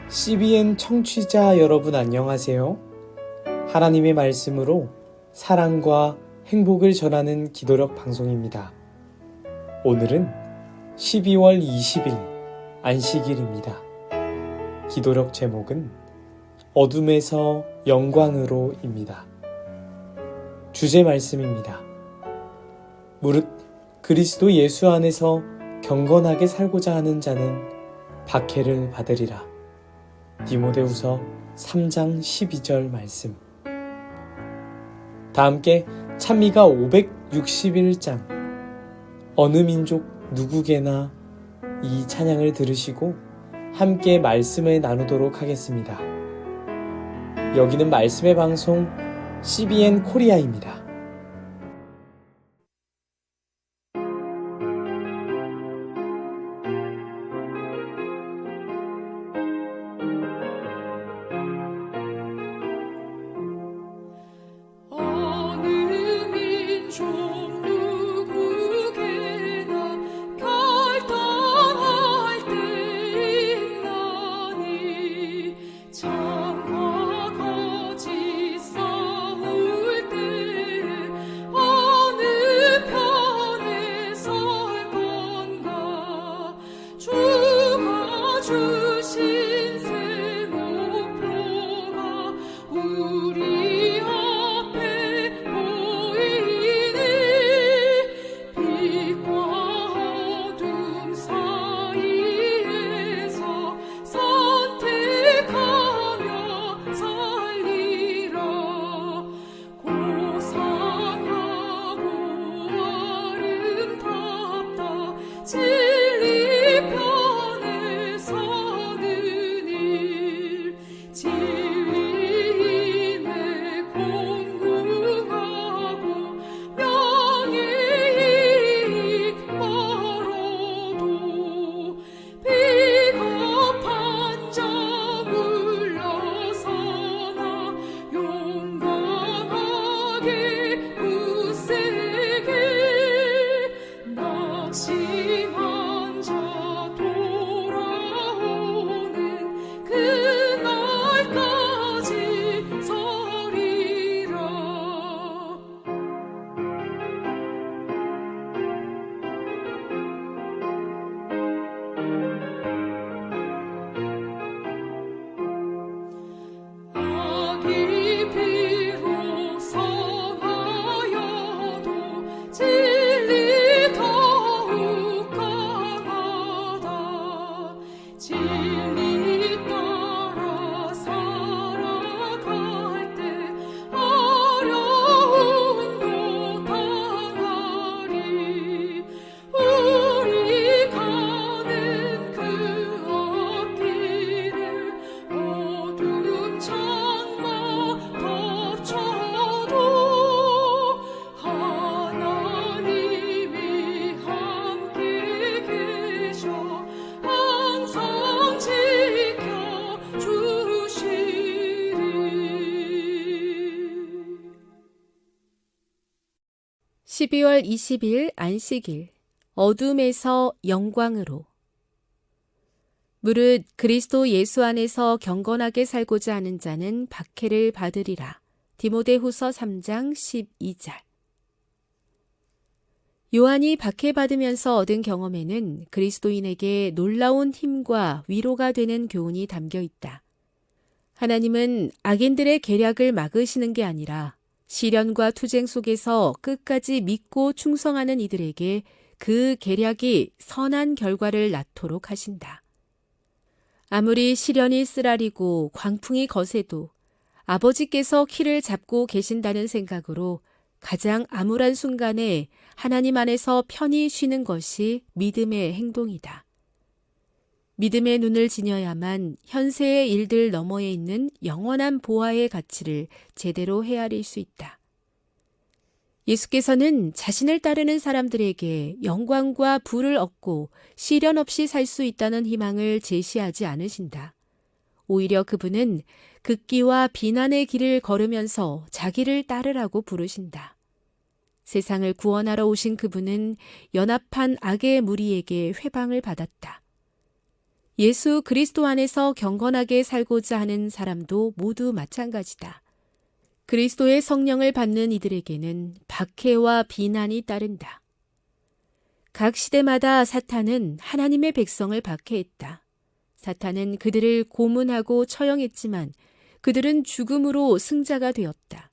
CBN 청취자 여러분 안녕하세요. 하나님의 말씀으로 사랑과 행복을 전하는 기도력 방송입니다. 오늘은 12월 20일 안식일입니다. 기도력 제목은 어둠에서 영광으로입니다. 주제 말씀입니다. 무릇 그리스도 예수 안에서 경건하게 살고자 하는 자는 박해를 받으리라. 디모데후서 3장 12절 말씀. 다 함께 찬미가 561장 어느 민족 누구게나 이 찬양을 들으시고 함께 말씀을 나누도록 하겠습니다. 여기는 말씀의 방송 CBN 코리아입니다. (12월 20일) 안식일 어둠에서 영광으로. 무릇 그리스도 예수 안에서 경건하게 살고자 하는 자는 박해를 받으리라. 디모데후서 3장 12절. 요한이 박해받으면서 얻은 경험에는 그리스도인에게 놀라운 힘과 위로가 되는 교훈이 담겨 있다. 하나님은 악인들의 계략을 막으시는 게 아니라 시련과 투쟁 속에서 끝까지 믿고 충성하는 이들에게 그 계략이 선한 결과를 낳도록 하신다. 아무리 시련이 쓰라리고 광풍이 거세도 아버지께서 키를 잡고 계신다는 생각으로 가장 암울한 순간에 하나님 안에서 편히 쉬는 것이 믿음의 행동이다. 믿음의 눈을 지녀야만 현세의 일들 너머에 있는 영원한 보화의 가치를 제대로 헤아릴 수 있다. 예수께서는 자신을 따르는 사람들에게 영광과 부를 얻고 시련 없이 살 수 있다는 희망을 제시하지 않으신다. 오히려 그분은 극기와 비난의 길을 걸으면서 자기를 따르라고 부르신다. 세상을 구원하러 오신 그분은 연합한 악의 무리에게 회방을 받았다. 예수 그리스도 안에서 경건하게 살고자 하는 사람도 모두 마찬가지다. 그리스도의 성령을 받는 이들에게는 박해와 비난이 따른다. 각 시대마다 사탄은 하나님의 백성을 박해했다. 사탄은 그들을 고문하고 처형했지만 그들은 죽음으로 승자가 되었다.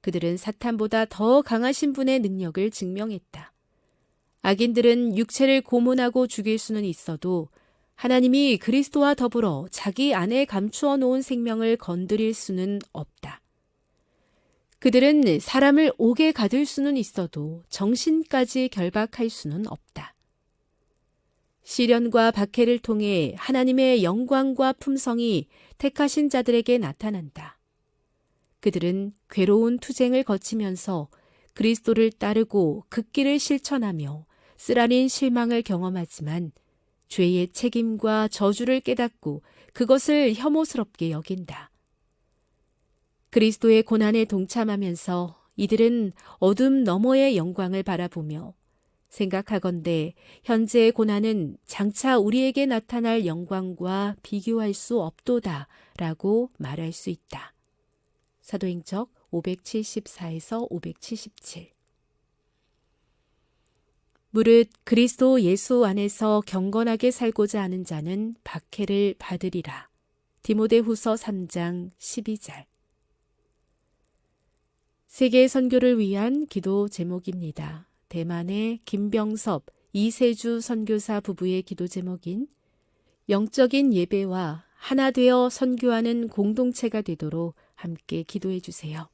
그들은 사탄보다 더 강하신 분의 능력을 증명했다. 악인들은 육체를 고문하고 죽일 수는 있어도 하나님이 그리스도와 더불어 자기 안에 감추어 놓은 생명을 건드릴 수는 없다. 그들은 사람을 옥에 가둘 수는 있어도 정신까지 결박할 수는 없다. 시련과 박해를 통해 하나님의 영광과 품성이 택하신 자들에게 나타난다. 그들은 괴로운 투쟁을 거치면서 그리스도를 따르고 극기를 실천하며 쓰라린 실망을 경험하지만 죄의 책임과 저주를 깨닫고 그것을 혐오스럽게 여긴다. 그리스도의 고난에 동참하면서 이들은 어둠 너머의 영광을 바라보며 생각하건대 현재의 고난은 장차 우리에게 나타날 영광과 비교할 수 없도다 라고 말할 수 있다. 사도행적 574에서 577. 무릇 그리스도 예수 안에서 경건하게 살고자 하는 자는 박해를 받으리라. 디모데후서 3장 12절. 세계 선교를 위한 기도 제목입니다. 대만의 김병섭, 이세주 선교사 부부의 기도 제목인 영적인 예배와 하나 되어 선교하는 공동체가 되도록 함께 기도해 주세요.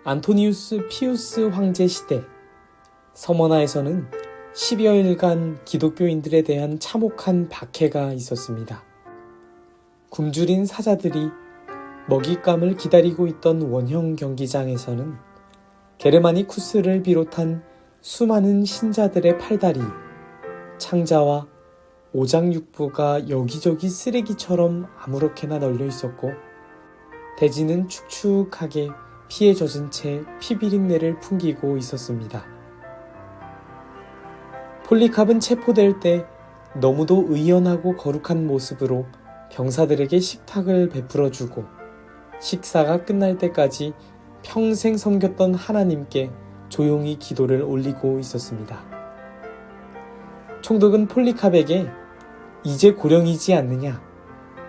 안토니우스 피우스 황제 시대, 서머나에서는 10여일간 기독교인들에 대한 참혹한 박해가 있었습니다. 굶주린 사자들이 먹잇감을 기다리고 있던 원형 경기장에서는 게르마니쿠스를 비롯한 수많은 신자들의 팔다리, 창자와 오장육부가 여기저기 쓰레기처럼 아무렇게나 널려 있었고, 대지는 축축하게 피에 젖은 채 피비린내를 풍기고 있었습니다. 폴리캅은 체포될 때 너무도 의연하고 거룩한 모습으로 병사들에게 식탁을 베풀어주고 식사가 끝날 때까지 평생 섬겼던 하나님께 조용히 기도를 올리고 있었습니다. 총독은 폴리캅에게 이제 고령이지 않느냐,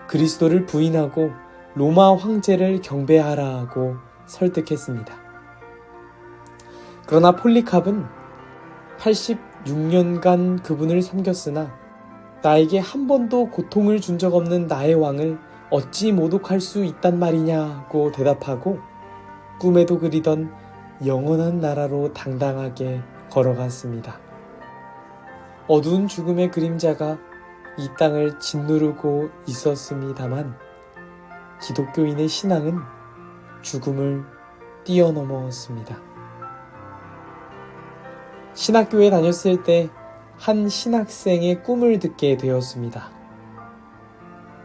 그리스도를 부인하고 로마 황제를 경배하라고 설득했습니다. 그러나 폴리캅은 86년간 그분을 섬겼으나 나에게 한 번도 고통을 준 적 없는 나의 왕을 어찌 모독할 수 있단 말이냐고 대답하고 꿈에도 그리던 영원한 나라로 당당하게 걸어갔습니다. 어두운 죽음의 그림자가 이 땅을 짓누르고 있었습니다만 기독교인의 신앙은 죽음을 뛰어넘었습니다. 신학교에 다녔을 때 한 신학생의 꿈을 듣게 되었습니다.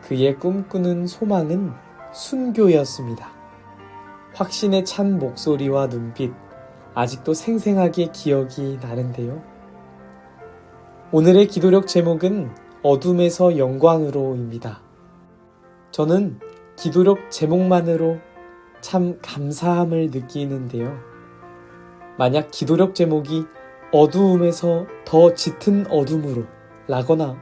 그의 꿈꾸는 소망은 순교였습니다. 확신에 찬 목소리와 눈빛, 아직도 생생하게 기억이 나는데요. 오늘의 기도력 제목은 어둠에서 영광으로입니다. 저는 기도력 제목만으로 참 감사함을 느끼는데요. 만약 기도력 제목이 어두움에서 더 짙은 어둠으로 라거나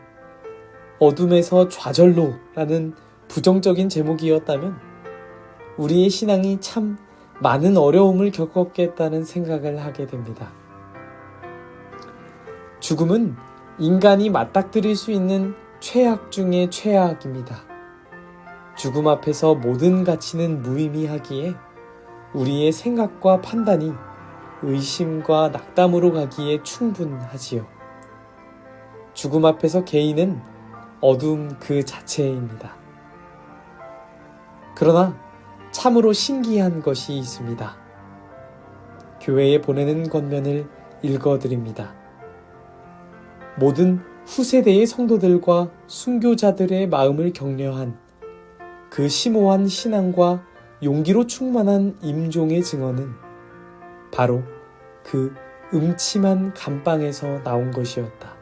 어둠에서 좌절로 라는 부정적인 제목이었다면 우리의 신앙이 참 많은 어려움을 겪었겠다는 생각을 하게 됩니다. 죽음은 인간이 맞닥뜨릴 수 있는 최악 중의 최악입니다. 죽음 앞에서 모든 가치는 무의미하기에 우리의 생각과 판단이 의심과 낙담으로 가기에 충분하지요. 죽음 앞에서 개인은 어둠 그 자체입니다. 그러나 참으로 신기한 것이 있습니다. 교회에 보내는 권면을 읽어드립니다. 모든 후세대의 성도들과 순교자들의 마음을 격려한 그 심오한 신앙과 용기로 충만한 임종의 증언은 바로 그 음침한 감방에서 나온 것이었다.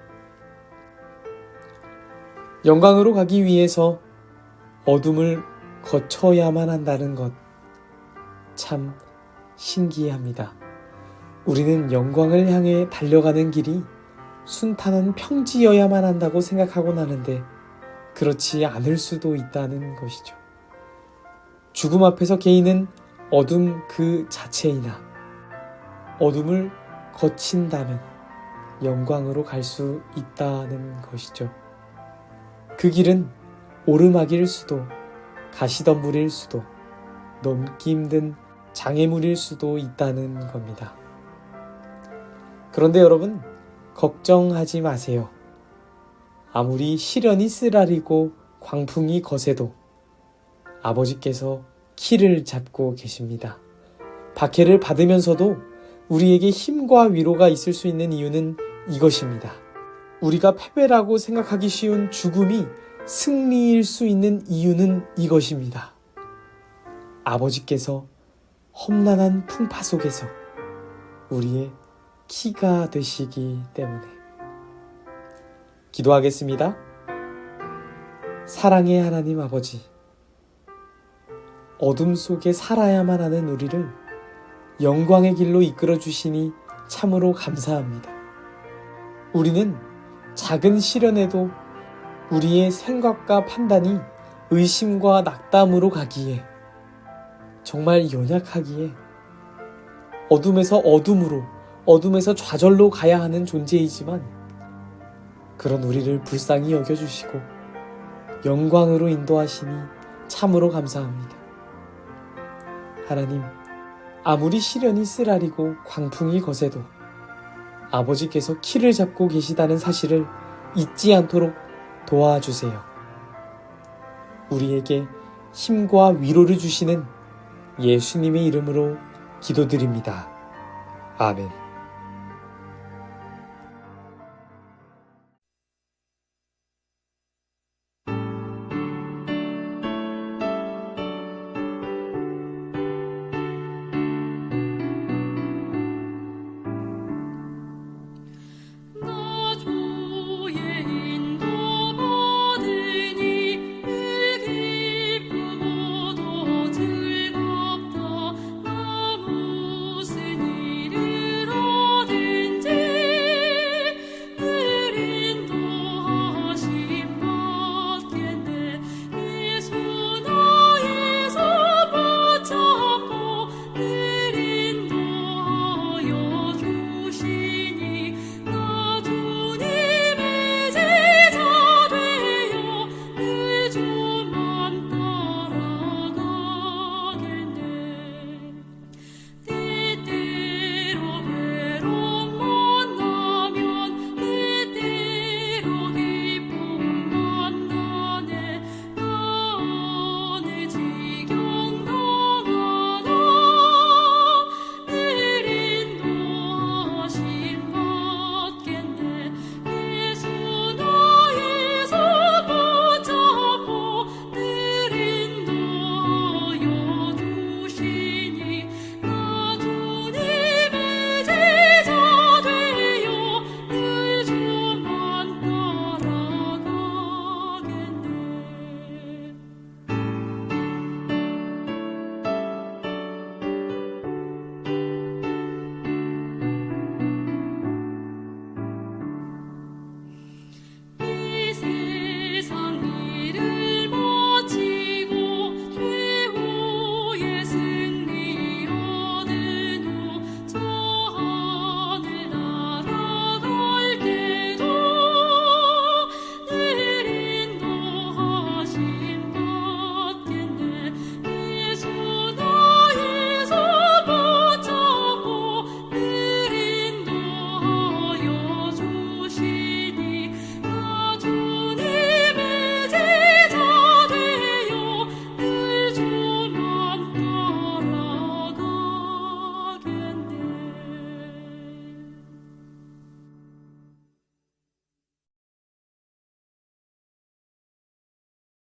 영광으로 가기 위해서 어둠을 거쳐야만 한다는 것, 참 신기합니다. 우리는 영광을 향해 달려가는 길이 순탄한 평지여야만 한다고 생각하곤 하는데 그렇지 않을 수도 있다는 것이죠. 죽음 앞에서 개인은 어둠 그 자체이나 어둠을 거친다면 영광으로 갈 수 있다는 것이죠. 그 길은 오르막일 수도, 가시덤불일 수도, 넘기 힘든 장애물일 수도 있다는 겁니다. 그런데 여러분, 걱정하지 마세요. 아무리 시련이 쓰라리고 광풍이 거세도 아버지께서 키를 잡고 계십니다. 박해를 받으면서도 우리에게 힘과 위로가 있을 수 있는 이유는 이것입니다. 우리가 패배라고 생각하기 쉬운 죽음이 승리일 수 있는 이유는 이것입니다. 아버지께서 험난한 풍파 속에서 우리의 키가 되시기 때문에. 기도하겠습니다. 사랑의 하나님 아버지, 어둠 속에 살아야만 하는 우리를 영광의 길로 이끌어 주시니 참으로 감사합니다. 우리는 작은 시련에도 우리의 생각과 판단이 의심과 낙담으로 가기에, 정말 연약하기에 어둠에서 어둠으로, 어둠에서 좌절로 가야 하는 존재이지만 그런 우리를 불쌍히 여겨주시고 영광으로 인도하시니 참으로 감사합니다. 하나님, 아무리 시련이 쓰라리고 광풍이 거세도 아버지께서 키를 잡고 계시다는 사실을 잊지 않도록 도와주세요. 우리에게 힘과 위로를 주시는 예수님의 이름으로 기도드립니다. 아멘.